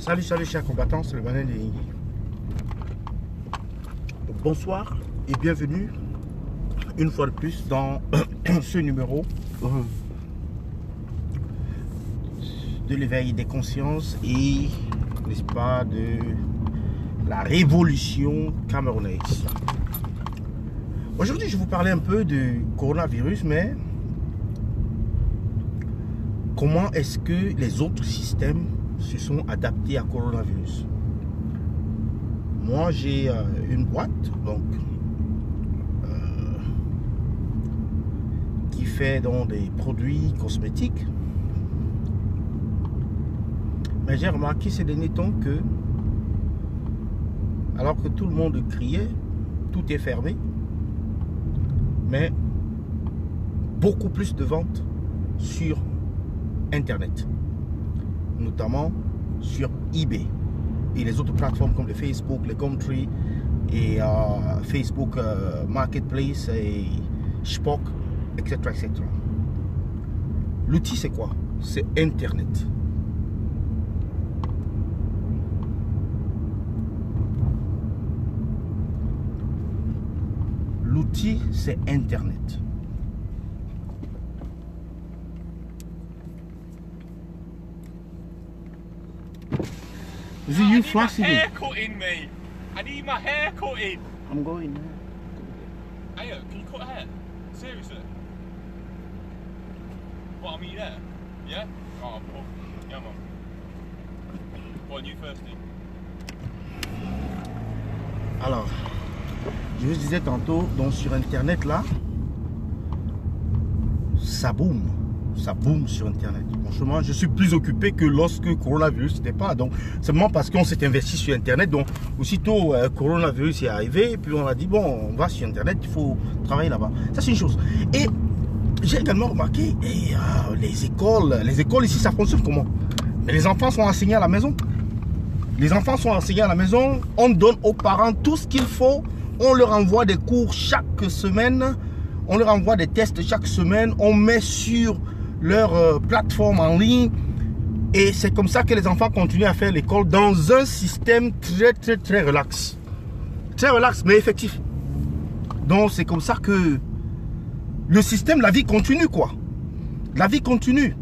Salut chers combattants, c'est le Banane de Yingui. Bonsoir et bienvenue une fois de plus dans ce numéro de l'éveil des consciences et, n'est-ce pas, de la révolution camerounaise. Aujourd'hui, je vais vous parler un peu du coronavirus, mais comment est-ce que les autres systèmes se sont adaptés à coronavirus. Moi, j'ai une boîte donc qui fait donc des produits cosmétiques. Mais j'ai remarqué ces derniers temps que, alors que tout le monde criait, tout est fermé, mais beaucoup plus de ventes sur Internet, notamment sur eBay et les autres plateformes comme les Facebook, les Gumtree et Facebook Marketplace et Shpock, etc., etc. L'outil c'est quoi? C'est Internet. L'outil c'est Internet. Is it you flashing it? Hair cutting me. I need my hair cutting. I'm going. Hey, can you cut hair? Seriously? What, I'm you there? Yeah? Oh, well, yeah, man. What, you thirsty? Alors, je vous disais tantôt, donc sur Internet là, ça boom sur Internet. Franchement, je suis plus occupé que lorsque coronavirus n'était pas. Donc, seulement parce qu'on s'est investi sur Internet. Donc, aussitôt coronavirus est arrivé, et puis on a dit bon, on va sur Internet, il faut travailler là-bas. Ça c'est une chose. Et j'ai également remarqué, les écoles ici, ça fonctionne comment? Mais les enfants sont enseignés à la maison. Les enfants sont enseignés à la maison. On donne aux parents tout ce qu'il faut. On leur envoie des cours chaque semaine. On leur envoie des tests chaque semaine. On met sur leur plateforme en ligne. Et c'est comme ça que les enfants continuent à faire l'école dans un système très relax. Très relax, mais effectif. Donc c'est comme ça que le système, la vie continue quoi. La vie continue.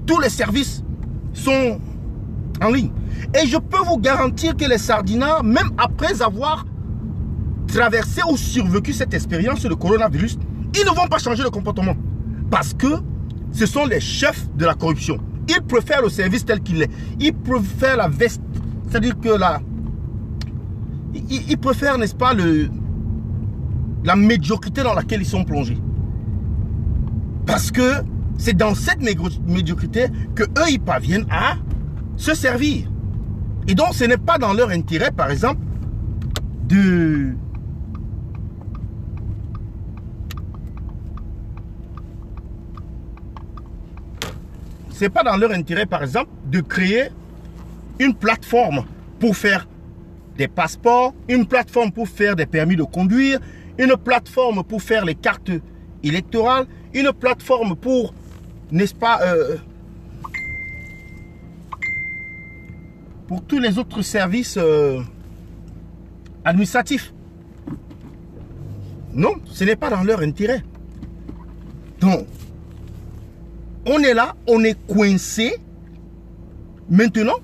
Tous les services sont en ligne. Et je peux vous garantir que les sardinats, même après avoir traversé ou survécu cette expérience de coronavirus, ils ne vont pas changer de comportement. Parce que ce sont les chefs de la corruption. Ils préfèrent le service tel qu'il est. Ils préfèrent la veste. C'est-à-dire que ils préfèrent, n'est-ce pas, la médiocrité dans laquelle ils sont plongés. Parce que c'est dans cette médiocrité que eux ils parviennent à se servir. Et donc ce n'est pas dans leur intérêt, par exemple, de c'est pas dans leur intérêt, par exemple, de créer une plateforme pour faire des passeports, une plateforme pour faire des permis de conduire, une plateforme pour faire les cartes électorales, une plateforme pour, n'est-ce pas, pour tous les autres services administratifs. Non, ce n'est pas dans leur intérêt. Donc, on est là, on est coincé maintenant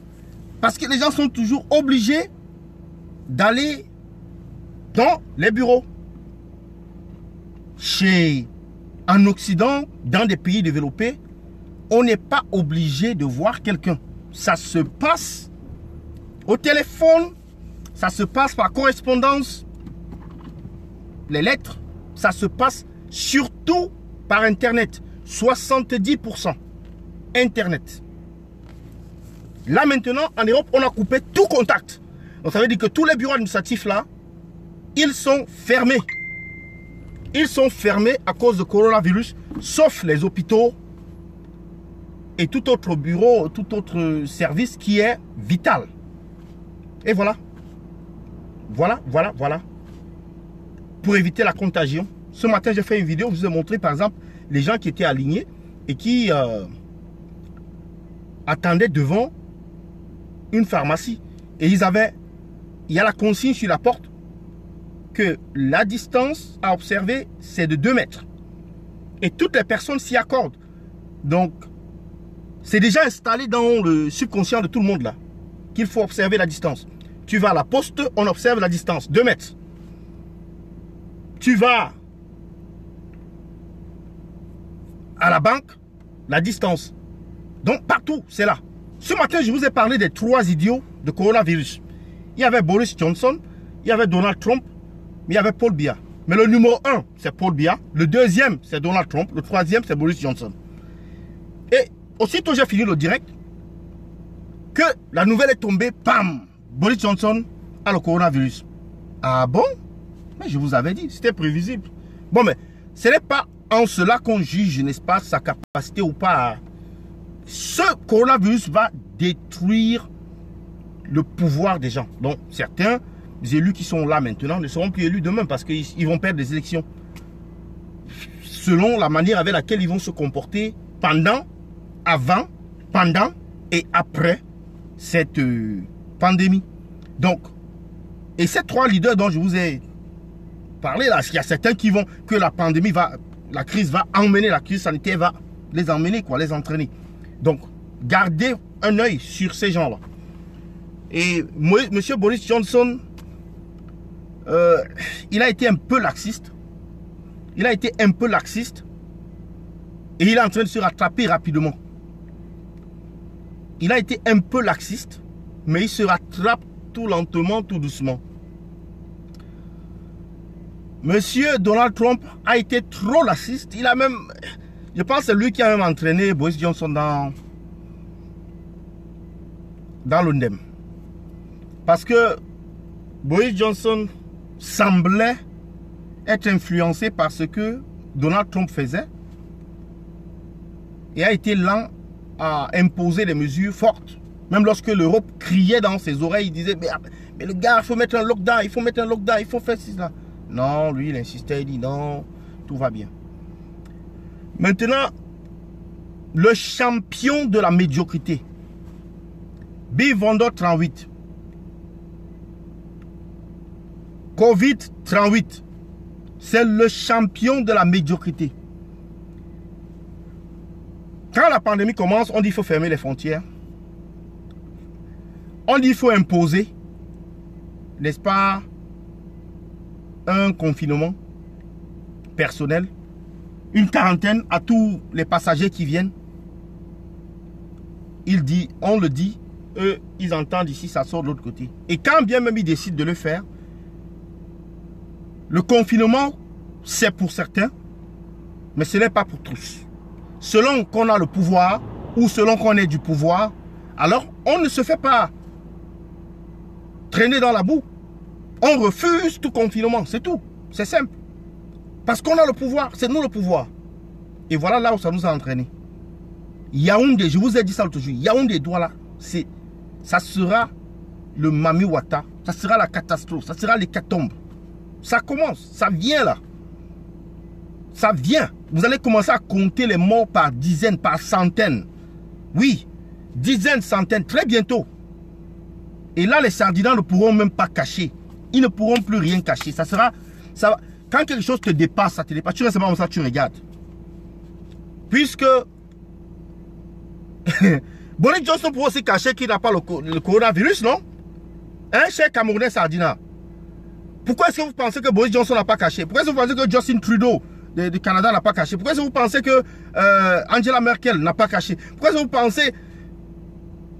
parce que les gens sont toujours obligés d'aller dans les bureaux. En Occident, dans des pays développés, on n'est pas obligé de voir quelqu'un. Ça se passe au téléphone, ça se passe par correspondance, les lettres, ça se passe surtout par Internet. 70% Internet. Là maintenant, en Europe, on a coupé tout contact. Donc ça veut dire que tous les bureaux administratifs là, ils sont fermés. Ils sont fermés à cause de coronavirus, sauf les hôpitaux et tout autre bureau, tout autre service qui est vital. Et voilà. Voilà. Pour éviter la contagion. Ce matin, j'ai fait une vidéo où je vous ai montré par exemple les gens qui étaient alignés et qui attendaient devant une pharmacie. Et il y a la consigne sur la porte que la distance à observer, c'est de 2 mètres. Et toutes les personnes s'y accordent. Donc, c'est déjà installé dans le subconscient de tout le monde là, qu'il faut observer la distance. Tu vas à la poste, on observe la distance, 2 mètres. Tu vas à la banque, la distance. Donc, partout, c'est là. Ce matin, je vous ai parlé des 3 idiots de coronavirus. Il y avait Boris Johnson, il y avait Donald Trump, mais il y avait Paul Biya. Mais le numéro 1, c'est Paul Biya. Le deuxième, c'est Donald Trump. Le troisième, c'est Boris Johnson. Et aussitôt j'ai fini le direct, que la nouvelle est tombée, pam, Boris Johnson a le coronavirus. Ah bon? Mais je vous avais dit, c'était prévisible. Bon, mais ce n'est pas en cela qu'on juge, n'est-ce pas, sa capacité ou pas. Ce coronavirus va détruire le pouvoir des gens. Donc, certains élus qui sont là maintenant ne seront plus élus demain parce qu'ils vont perdre des élections. Selon la manière avec laquelle ils vont se comporter pendant, avant, pendant et après cette pandémie. Donc, et ces 3 leaders dont je vous ai parlé là, il y a certains qui vont, que la pandémie va, la crise va emmener, la crise sanitaire va les emmener, quoi, les entraîner. Donc, gardez un œil sur ces gens-là. Et M. Boris Johnson, il a été un peu laxiste. Il a été un peu laxiste. Et il est en train de se rattraper rapidement. Il a été un peu laxiste, mais il se rattrape tout lentement, tout doucement. Monsieur Donald Trump a été trop laxiste. Il a même, je pense que c'est lui qui a même entraîné Boris Johnson dans l'ONDEM. Parce que Boris Johnson semblait être influencé par ce que Donald Trump faisait et a été lent à imposer des mesures fortes. Même lorsque l'Europe criait dans ses oreilles, il disait mais le gars, il faut mettre un lockdown, il faut mettre un lockdown, il faut faire cela. Non, lui, il insistait, il dit non, tout va bien. Maintenant, le champion de la médiocrité, Bivendor 38, Covid 38, c'est le champion de la médiocrité. Quand la pandémie commence, on dit qu'il faut fermer les frontières. On dit qu'il faut imposer, n'est-ce pas, un confinement personnel, une quarantaine à tous les passagers qui viennent. Il dit, on le dit, eux, ils entendent ici, ça sort de l'autre côté. Et quand bien même ils décident de le faire, le confinement, c'est pour certains, mais ce n'est pas pour tous. Selon qu'on a le pouvoir ou selon qu'on ait du pouvoir, alors on ne se fait pas traîner dans la boue. On refuse tout confinement, c'est tout. C'est simple. Parce qu'on a le pouvoir, c'est nous le pouvoir. Et voilà là où ça nous a entraînés. Yaoundé, je vous ai dit ça l'autre jour, Yaoundé doit là, ça sera le Mami Wata, ça sera la catastrophe, ça sera l'hécatombe. Ça commence, ça vient là. Ça vient. Vous allez commencer à compter les morts par dizaines, par centaines. Oui, dizaines, centaines, très bientôt. Et là, les sardinats ne pourront même pas cacher. Ils ne pourront plus rien cacher. Ça sera, ça va. Quand quelque chose te dépasse, ça te dépasse. Tu restes pas comme ça, tu regardes. Puisque Boris Johnson pourrait aussi cacher qu'il n'a pas le coronavirus, non? Hein, cher Camerounais sardinat? Pourquoi est-ce que vous pensez que Boris Johnson n'a pas caché? Pourquoi est-ce que vous pensez que Justin Trudeau du Canada n'a pas caché? Pourquoi est-ce que vous pensez que Angela Merkel n'a pas caché? Pourquoi est-ce que vous pensez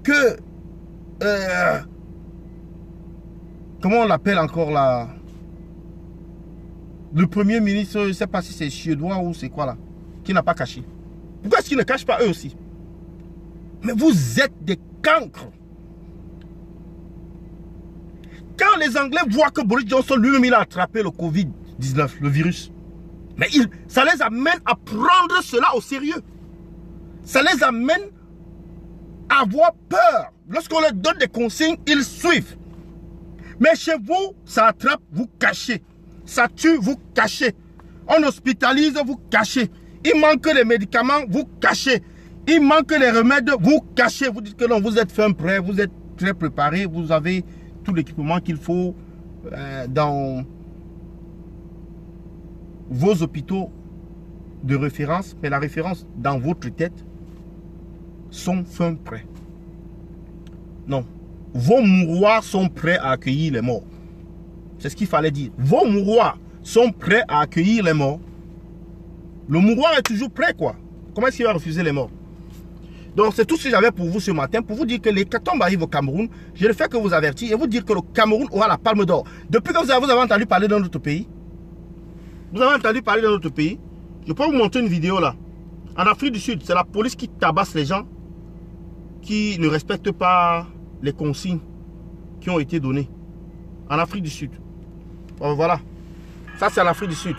que comment on l'appelle encore là? Le premier ministre, je ne sais pas si c'est suédois ou c'est quoi là, qui n'a pas caché. Pourquoi est-ce qu'ils ne cachent pas eux aussi? Mais vous êtes des cancres. Quand les Anglais voient que Boris Johnson lui-même il a attrapé le Covid-19, le virus, mais ça les amène à prendre cela au sérieux. Ça les amène à avoir peur. Lorsqu'on leur donne des consignes, ils suivent. Mais chez vous, ça attrape, vous cachez. Ça tue, vous cachez. On hospitalise, vous cachez. Il manque les médicaments, vous cachez. Il manque les remèdes, vous cachez. Vous dites que non, vous êtes fait un prêt, vous êtes très préparé. Vous avez tout l'équipement qu'il faut dans vos hôpitaux de référence, mais la référence dans votre tête sont fin prêts. Non, vos mouroirs sont prêts à accueillir les morts. C'est ce qu'il fallait dire. Vos mouroirs sont prêts à accueillir les morts. Le mouroir est toujours prêt, quoi. Comment est-ce qu'il va refuser les morts? Donc c'est tout ce que j'avais pour vous ce matin, pour vous dire que l'hécatombe arrive au Cameroun. Je ne fais que vous avertir et vous dire que le Cameroun aura la palme d'or. Depuis que vous avez entendu parler dans notre pays, vous avez entendu parler dans notre pays, je peux vous montrer une vidéo là. En Afrique du Sud, c'est la police qui tabasse les gens qui ne respectent pas les consignes qui ont été données. En Afrique du Sud. Voilà. Ça, c'est en Afrique du Sud.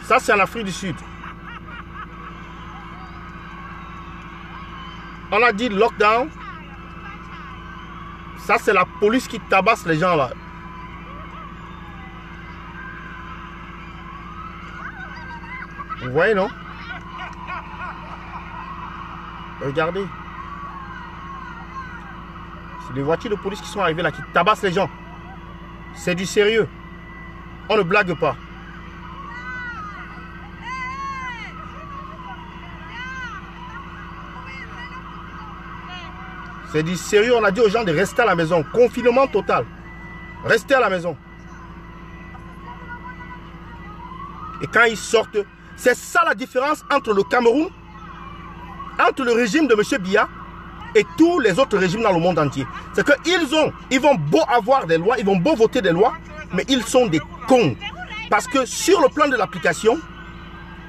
Ça, c'est en Afrique du Sud. On a dit lockdown. Ça, c'est la police qui tabasse les gens là. Vous voyez, non? Regardez. C'est des voitures de police qui sont arrivées là, qui tabassent les gens. C'est du sérieux. On ne blague pas. C'est du sérieux. On a dit aux gens de rester à la maison. Confinement total. Restez à la maison. Et quand ils sortent, c'est ça la différence entre le Cameroun, entre le régime de M. Biya et tous les autres régimes dans le monde entier. C'est qu'ils vont beau avoir des lois, ils vont beau voter des lois, mais ils sont des cons. Parce que sur le plan de l'application,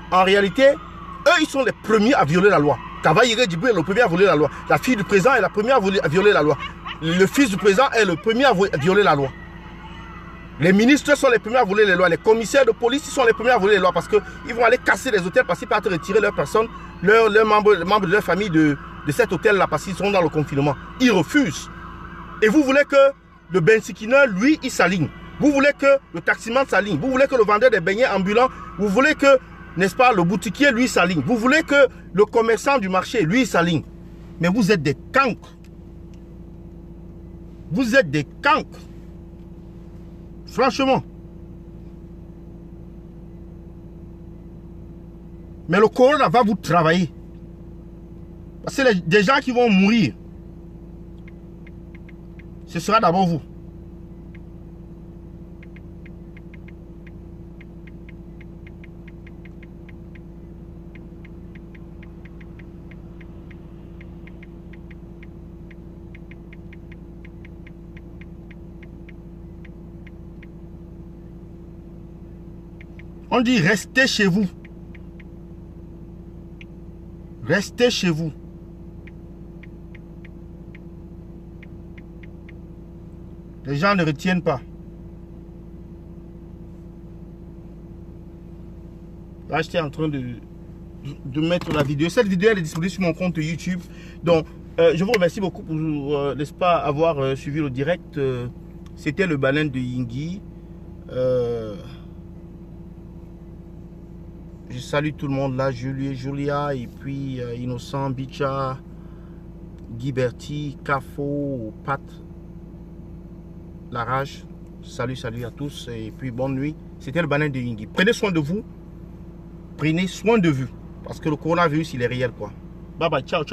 en réalité, eux, ils sont les premiers à violer la loi. Kavaïre Djibril est le premier à violer la loi. La fille du président est la première à violer la loi. Le fils du président est le premier à violer la loi. Les ministres sont les premiers à voler les lois. Les commissaires de police sont les premiers à voler les lois parce qu'ils vont aller casser les hôtels parce qu'ils peuvent retirer leurs personnes, leurs membres de leur famille de cet hôtel-là parce qu'ils sont dans le confinement. Ils refusent. Et vous voulez que le bensikineur, lui, il s'aligne. Vous voulez que le taximan s'aligne. Vous voulez que le vendeur des beignets ambulants, vous voulez que, n'est-ce pas, le boutiquier, lui, s'aligne. Vous voulez que le commerçant du marché, lui, s'aligne. Mais vous êtes des cancres. Vous êtes des cancres. Franchement. Mais le corona va vous travailler. Parce que des gens qui vont mourir, ce sera d'abord vous. On dit restez chez vous. Restez chez vous. Les gens ne retiennent pas. Là, j'étais en train de mettre la vidéo. Cette vidéo, elle est disponible sur mon compte YouTube. Donc, je vous remercie beaucoup pour, n'est-ce pas, avoir suivi le direct. C'était le baleine de Yingui. Je salue tout le monde là, Julia, et puis Innocent, Bicha, Guy Berti, Cafo, Pat, La Rage. Salut à tous et puis bonne nuit. C'était le baleine de Yingui. Prenez soin de vous. Prenez soin de vous. Parce que le coronavirus, il est réel quoi. Bye bye, ciao.